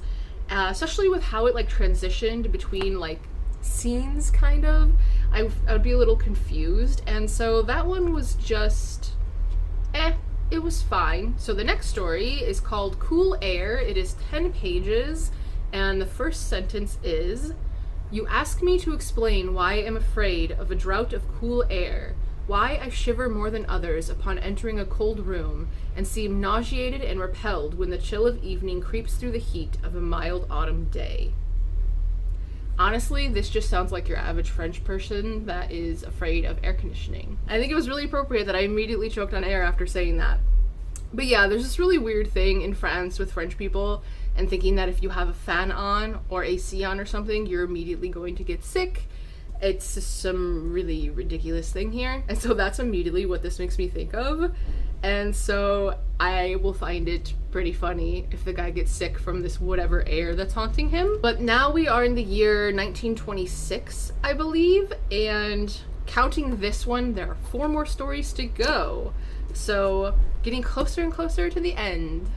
especially with how it like transitioned between like scenes kind of. I would be a little confused, and so that one was just it was fine. So the next story is called Cool Air. It is 10 pages, and the first sentence is, "You ask me to explain why I am afraid of a draught of cool air, why I shiver more than others upon entering a cold room, and seem nauseated and repelled when the chill of evening creeps through the heat of a mild autumn day." Honestly, this just sounds like your average French person that is afraid of air conditioning. I think it was really appropriate that I immediately choked on air after saying that. But yeah, there's this really weird thing in France with French people and thinking that if you have a fan on or AC on or something, you're immediately going to get sick. It's just some really ridiculous thing here. And so that's immediately what this makes me think of. And so I will find it pretty funny if the guy gets sick from this whatever air that's haunting him. But now we are in the year 1926, I believe, and counting this one, there are 4 more stories to go. So getting closer and closer to the end.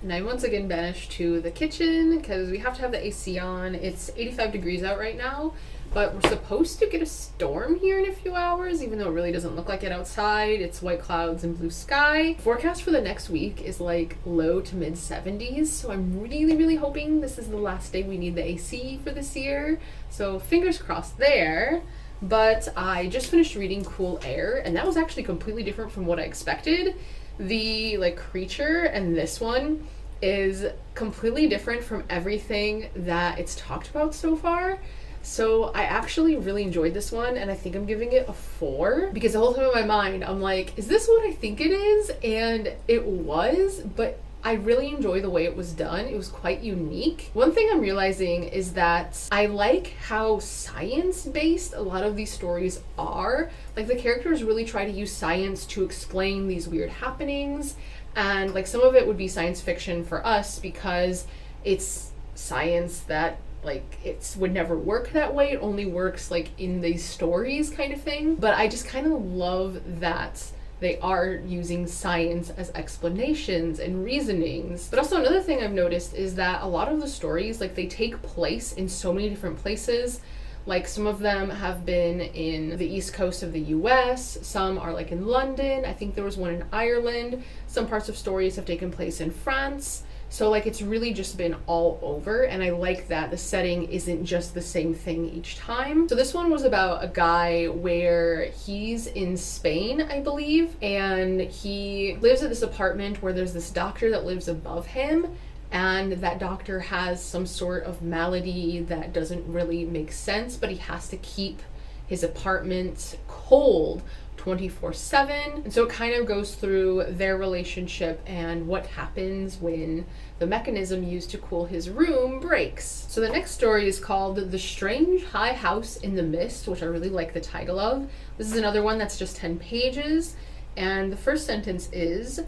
And I once again banished to the kitchen because we have to have the AC on. It's 85 degrees out right now, but we're supposed to get a storm here in a few hours, even though it really doesn't look like it outside. It's white clouds and blue sky. Forecast for the next week is like low to mid 70s, so I'm really hoping this is the last day we need the AC for this year. So fingers crossed there. But I just finished reading Cool Air, and that was actually completely different from what I expected. The like creature and this one is completely different from everything that it's talked about so far. So I actually really enjoyed this one, and I think I'm giving it a 4 because the whole time in my mind I'm like, is this what I think it is? And it was, but I really enjoy the way it was done. It was quite unique. One thing I'm realizing is that I like how science-based a lot of these stories are. Like the characters really try to use science to explain these weird happenings, and like some of it would be science fiction for us because it's science that like it would never work that way. It only works like in these stories kind of thing. But I just kind of love that they are using science as explanations and reasonings. But also another thing I've noticed is that a lot of the stories, like they take place in so many different places. Like some of them have been in the east coast of the US, some are like in London, I think there was one in Ireland, some parts of stories have taken place in France. So like it's really just been all over, and I like that the setting isn't just the same thing each time. So this one was about a guy where he's in Spain, I believe, and he lives at this apartment where there's this doctor that lives above him, and that doctor has some sort of malady that doesn't really make sense, but he has to keep his apartment cold 24/7. And so it kind of goes through their relationship and what happens when the mechanism used to cool his room breaks. So the next story is called The Strange High House in the Mist, which I really like the title of. This is another one that's just 10 pages. And the first sentence is,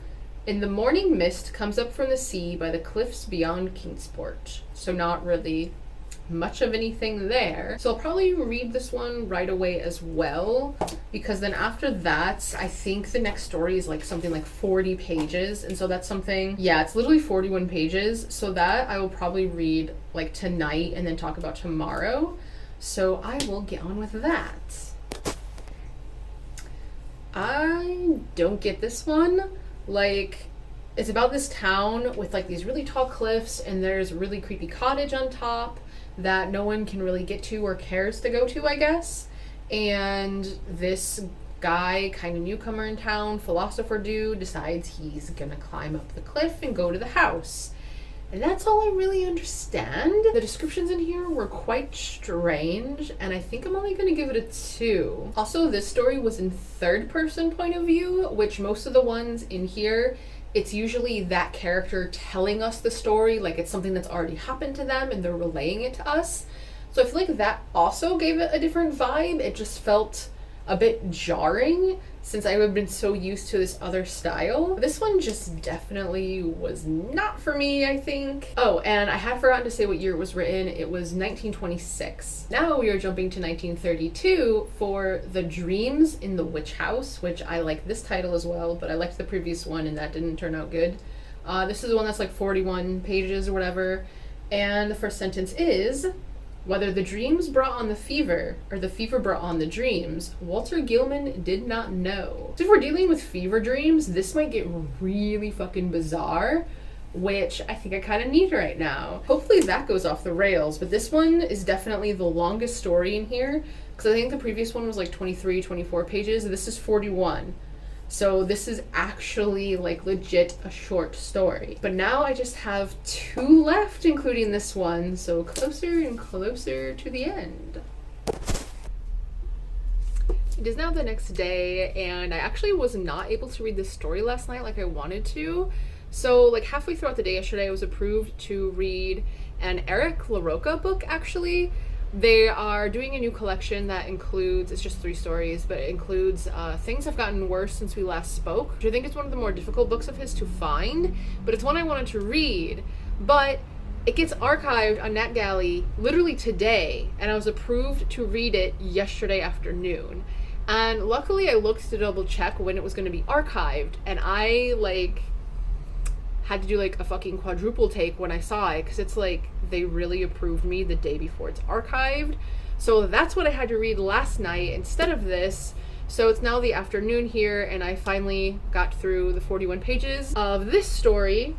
"In the morning mist comes up from the sea by the cliffs beyond Kingsport." So not really much of anything there. So I'll probably read this one right away as well, because then after that, I think the next story is like something like 40 pages. And so that's something, yeah, it's literally 41 pages. So that I will probably read like tonight and then talk about tomorrow. So I will get on with that. I don't get this one. Like, it's about this town with like these really tall cliffs, and there's a really creepy cottage on top that no one can really get to or cares to go to, I guess. And this guy, kind of newcomer in town, philosopher dude, decides he's gonna climb up the cliff and go to the house. And that's all I really understand. The descriptions in here were quite strange, and I think I'm only gonna give it a 2. Also, this story was in third person point of view, which most of the ones in here, it's usually that character telling us the story, like it's something that's already happened to them and they're relaying it to us. So I feel like that also gave it a different vibe. It just felt a bit jarring since I have been so used to this other style. This one just definitely was not for me, I think. Oh, and I had forgotten to say what year it was written. It was 1926. Now we are jumping to 1932 for The Dreams in the Witch House, which I like this title as well, but I liked the previous one and that didn't turn out good. This is the one that's like 41 pages or whatever. And the first sentence is, whether the dreams brought on the fever or the fever brought on the dreams, Walter Gilman did not know. So if we're dealing with fever dreams, this might get really fucking bizarre, which I think I kind of need right now. Hopefully that goes off the rails, but this one is definitely the longest story in here, because I think the previous one was like 23, 24 pages. This is 41. So this is actually like legit a short story. But now I just have 2 left, including this one. So closer and closer to the end. It is now the next day, and I actually was not able to read this story last night like I wanted to. So like halfway throughout the day yesterday, I was approved to read an Eric LaRocca book, actually. They are doing a new collection that includes, it's just 3 stories, but it includes Things Have Gotten Worse Since We Last Spoke, which I think is one of the more difficult books of his to find, but it's one I wanted to read. But it gets archived on NetGalley literally today, and I was approved to read it yesterday afternoon. And luckily I looked to double check when it was going to be archived, and I like had to do like a fucking quadruple take when I saw it, because it's like they really approved me the day before it's archived. So that's what I had to read last night instead of this. So it's now the afternoon here, and I finally got through the 41 pages of this story.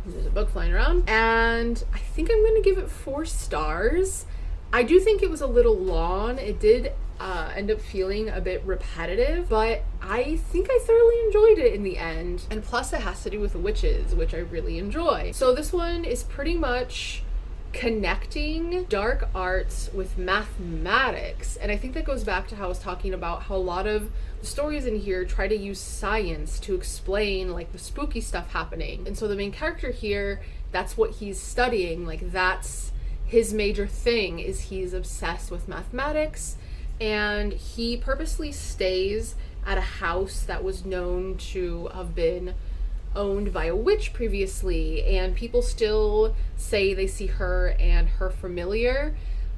There's a bug flying around, and I think I'm gonna give it 4 stars. I do think it was a little long. It did end up feeling a bit repetitive, but I think I thoroughly enjoyed it in the end. And plus it has to do with witches, which I really enjoy. So this one is pretty much connecting dark arts with mathematics. And I think that goes back to how I was talking about how a lot of the stories in here try to use science to explain like the spooky stuff happening. And so the main character here, that's what he's studying. Like that's his major thing, is he's obsessed with mathematics. And he purposely stays at a house that was known to have been owned by a witch previously, and people still say they see her and her familiar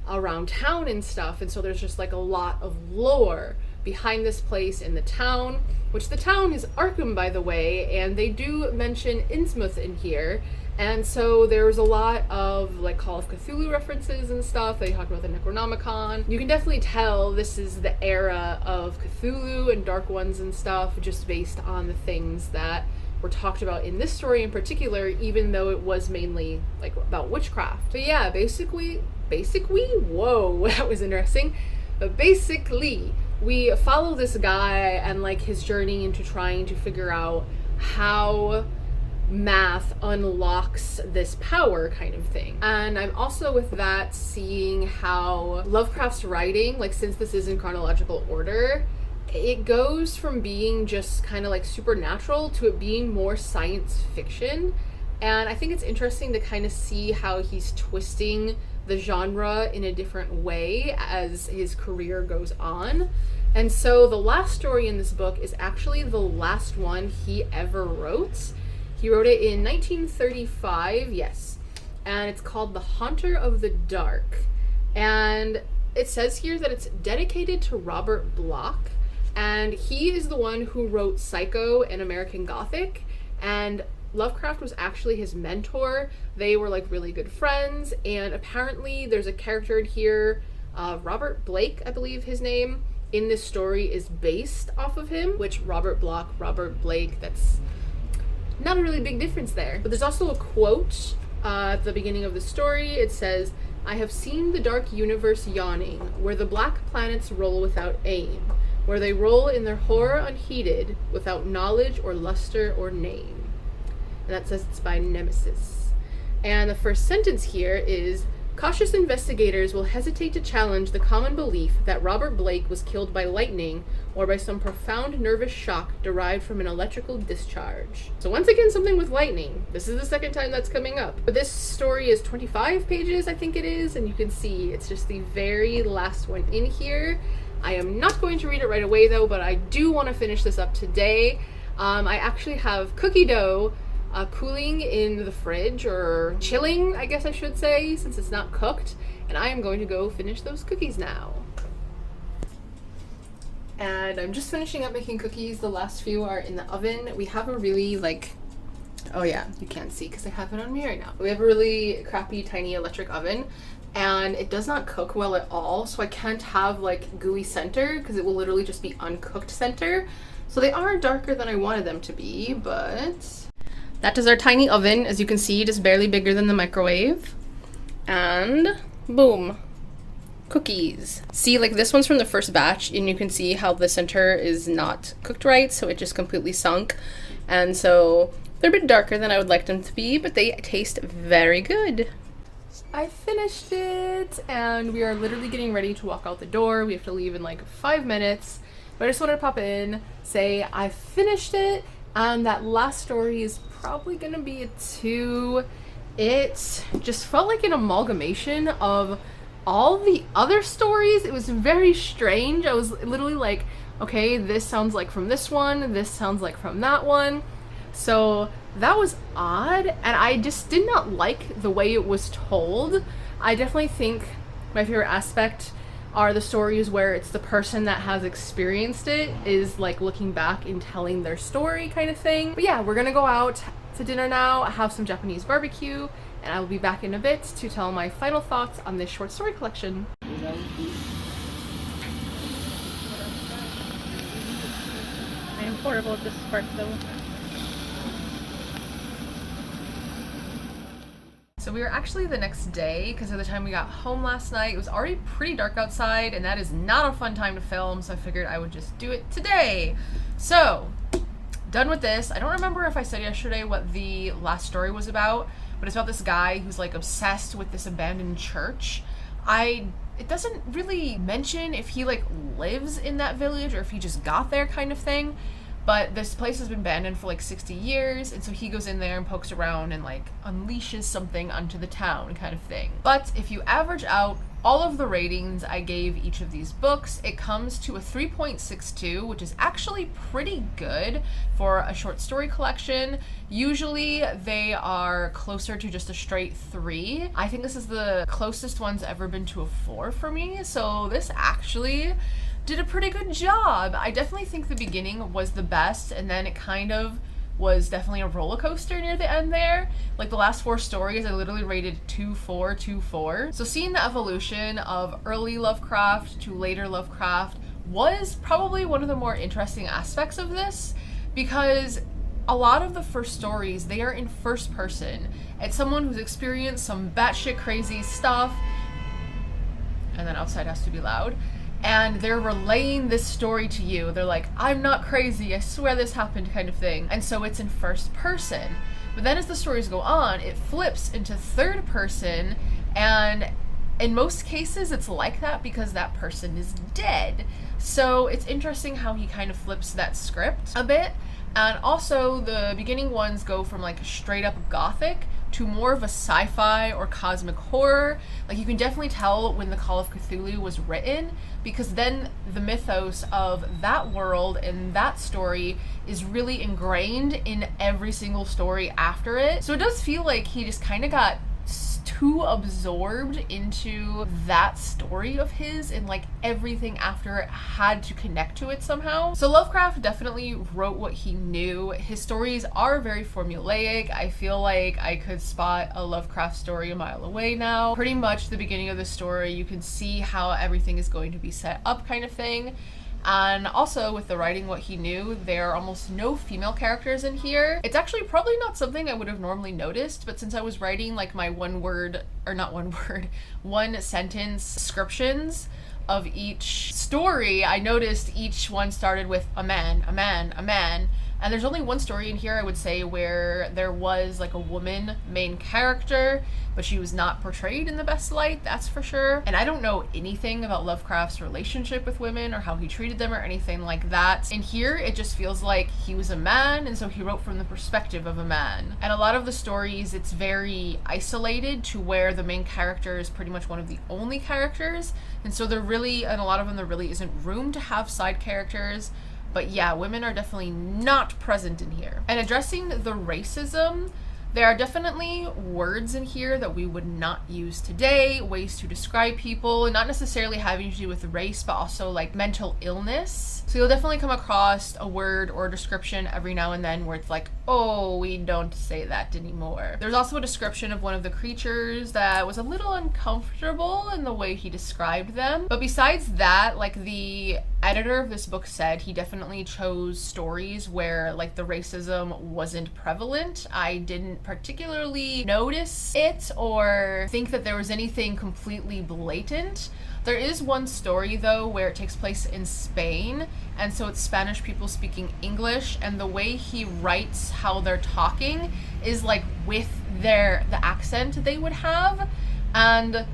around town and stuff. And so there's just like a lot of lore behind this place in the town, which the town is Arkham, by the way, and they do mention Innsmouth in here. And so there's a lot of like Call of Cthulhu references and stuff. They talk about the Necronomicon. You can definitely tell this is the era of Cthulhu and Dark Ones and stuff, just based on the things that were talked about in this story in particular, even though it was mainly like about witchcraft. But yeah, basically, whoa, that was interesting. But basically, we follow this guy and like his journey into trying to figure out how math unlocks this power kind of thing. And I'm also with that seeing how Lovecraft's writing, like since this is in chronological order, it goes from being just kind of like supernatural to it being more science fiction. And I think it's interesting to kind of see how he's twisting the genre in a different way as his career goes on. And so the last story in this book is actually the last one he ever wrote. He wrote it in 1935, yes. and it's called The Haunter of the Dark. And it says here that it's dedicated to Robert Bloch, and he is the one who wrote Psycho and American Gothic, and Lovecraft was actually his mentor. They were like really good friends, and apparently there's a character in here, Robert Blake, I believe his name, in this story is based off of him, which Robert Bloch, Robert Blake, that's not a really big difference there. But there's also a quote at the beginning of the story. It says, "I have seen the dark universe yawning, where the black planets roll without aim, where they roll in their horror unheeded, without knowledge or luster or name." And that says it's by Nemesis. And the first sentence here is, "Cautious investigators will hesitate to challenge the common belief that Robert Blake was killed by lightning or by some profound nervous shock derived from an electrical discharge." So once again, something with lightning. This is the second time that's coming up. But this story is 25 pages, I think it is, and you can see it's just the very last one in here. I am not going to read it right away though, but I do want to finish this up today. I actually have cookie dough cooling in the fridge, or chilling, I guess I should say, since it's not cooked, and I am going to go finish those cookies now. And I'm just finishing up making cookies. The last few are in the oven. We have a really oh yeah, you can't see because I have it on me right now. We have a really crappy tiny electric oven, and it does not cook well at all, so I can't have like gooey center because it will literally just be uncooked center. So they are darker than I wanted them to be, but that is our tiny oven. As you can see, it is barely bigger than the microwave. And boom, cookies. See, like this one's from the first batch, and you can see how the center is not cooked right, so it just completely sunk. And so they're a bit darker than I would like them to be, but they taste very good. I finished it, and we are literally getting ready to walk out the door. We have to leave in like 5 minutes, but I just wanted to pop in, say I finished it, and that last story is probably gonna be a 2. It just felt like an amalgamation of all the other stories. It was very strange. I was literally like, okay, this sounds like from this one, this sounds like from that one. So that was odd, and I just did not like the way it was told. I definitely think my favorite aspect are the stories where it's the person that has experienced it is like looking back and telling their story kind of thing. But yeah, we're gonna go out to dinner now, have some Japanese barbecue, and I will be back in a bit to tell my final thoughts on this short story collection. I am horrible at this part though. So we were actually the next day, because by the time we got home last night, it was already pretty dark outside, and that is not a fun time to film, so I figured I would just do it today. So, done with this. I don't remember if I said yesterday what the last story was about, but it's about this guy who's like obsessed with this abandoned church. It doesn't really mention if he like lives in that village or if he just got there kind of thing. But this place has been abandoned for like 60 years, and so he goes in there and pokes around and like unleashes something onto the town kind of thing. But if you average out all of the ratings I gave each of these books, it comes to a 3.62, which is actually pretty good for a short story collection. Usually they are closer to just a straight 3. I think this is the closest one's ever been to a 4 for me, so this actually did a pretty good job. I definitely think the beginning was the best, and then it kind of was definitely a roller coaster near the end there. Like the last 4 stories, I literally rated 2-4, 2-4. So seeing the evolution of early Lovecraft to later Lovecraft was probably one of the more interesting aspects of this, because a lot of the first stories, they are in first person. It's someone who's experienced some batshit crazy stuff, and then outside has to be loud, and they're relaying this story to you. They're like, I'm not crazy, I swear this happened kind of thing. And so it's in first person. But then as the stories go on, it flips into third person, and in most cases it's like that because that person is dead. So it's interesting how he kind of flips that script a bit. And also the beginning ones go from like straight up Gothic to more of a sci-fi or cosmic horror. Like you can definitely tell when the Call of Cthulhu was written, because then the mythos of that world and that story is really ingrained in every single story after it. So it does feel like he just kind of got too absorbed into that story of his, and like everything after it had to connect to it somehow. So Lovecraft definitely wrote what he knew. His stories are very formulaic. I feel like I could spot a Lovecraft story a mile away now. Pretty much the beginning of the story, you can see how everything is going to be set up kind of thing. And also with the writing what he knew, there are almost no female characters in here. It's actually probably not something I would have normally noticed, but since I was writing like my one sentence descriptions of each story, I noticed each one started with a man, a man, a man. And there's only one story in here, I would say, where there was like a woman main character, but she was not portrayed in the best light, that's for sure. And I don't know anything about Lovecraft's relationship with women or how he treated them or anything like that. In here, it just feels like he was a man, and so he wrote from the perspective of a man. And a lot of the stories, it's very isolated to where the main character is pretty much one of the only characters. And so and a lot of them, there really isn't room to have side characters. But yeah, women are definitely not present in here. And addressing the racism, there are definitely words in here that we would not use today, ways to describe people, and not necessarily having to do with race, but also like mental illness. So you'll definitely come across a word or a description every now and then where it's like, oh, we don't say that anymore. There's also a description of one of the creatures that was a little uncomfortable in the way he described them. But besides that, like the editor of this book said, he definitely chose stories where like the racism wasn't prevalent. I didn't particularly notice it or think that there was anything completely blatant. There is one story though where it takes place in Spain, and so it's Spanish people speaking English, and the way he writes how they're talking is like with the accent they would have, and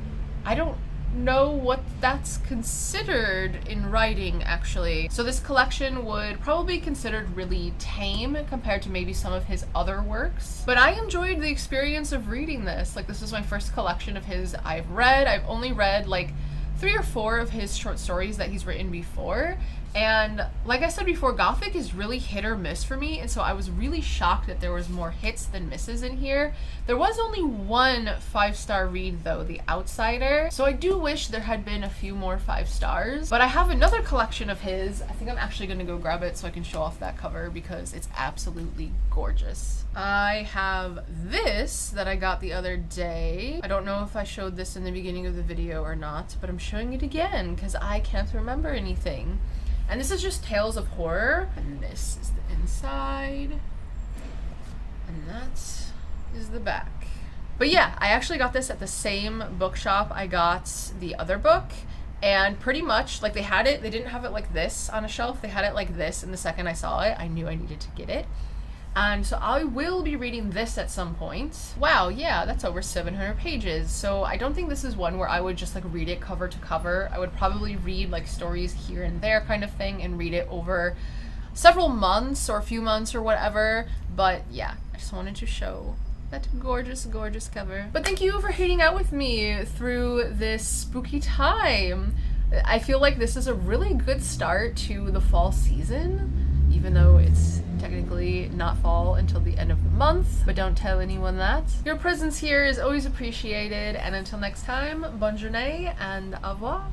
I don't know what that's considered in writing actually. So this collection would probably be considered really tame compared to maybe some of his other works, but I enjoyed the experience of reading this. Like, this is my first collection of his I've read. I've only read like 3 or 4 of his short stories that he's written before, and like I said before, Gothic is really hit or miss for me, and so I was really shocked that there was more hits than misses in here. There was only one 5-star read though, The Outsider, so I do wish there had been a few more 5 stars. But I have another collection of his. I think I'm actually gonna go grab it so I can show off that cover because it's absolutely gorgeous. I have this that I got the other day. I don't know if I showed this in the beginning of the video or not, but I'm showing it again because I can't remember anything. And this is just Tales of Horror, and this is the inside, and that is the back. But yeah, I actually got this at the same bookshop I got the other book, and pretty much, like, they didn't have it like this on a shelf, they had it like this, and the second I saw it, I knew I needed to get it. And so I will be reading this at some point. Wow, yeah, that's over 700 pages. So I don't think this is one where I would just like read it cover to cover. I would probably read like stories here and there kind of thing and read it over several months or a few months or whatever. But yeah, I just wanted to show that gorgeous, gorgeous cover. But thank you for hanging out with me through this spooky time. I feel like this is a really good start to the fall season, even though it's technically not fall until the end of the month, but don't tell anyone that. Your presence here is always appreciated, and until next time, bonne journée and au revoir.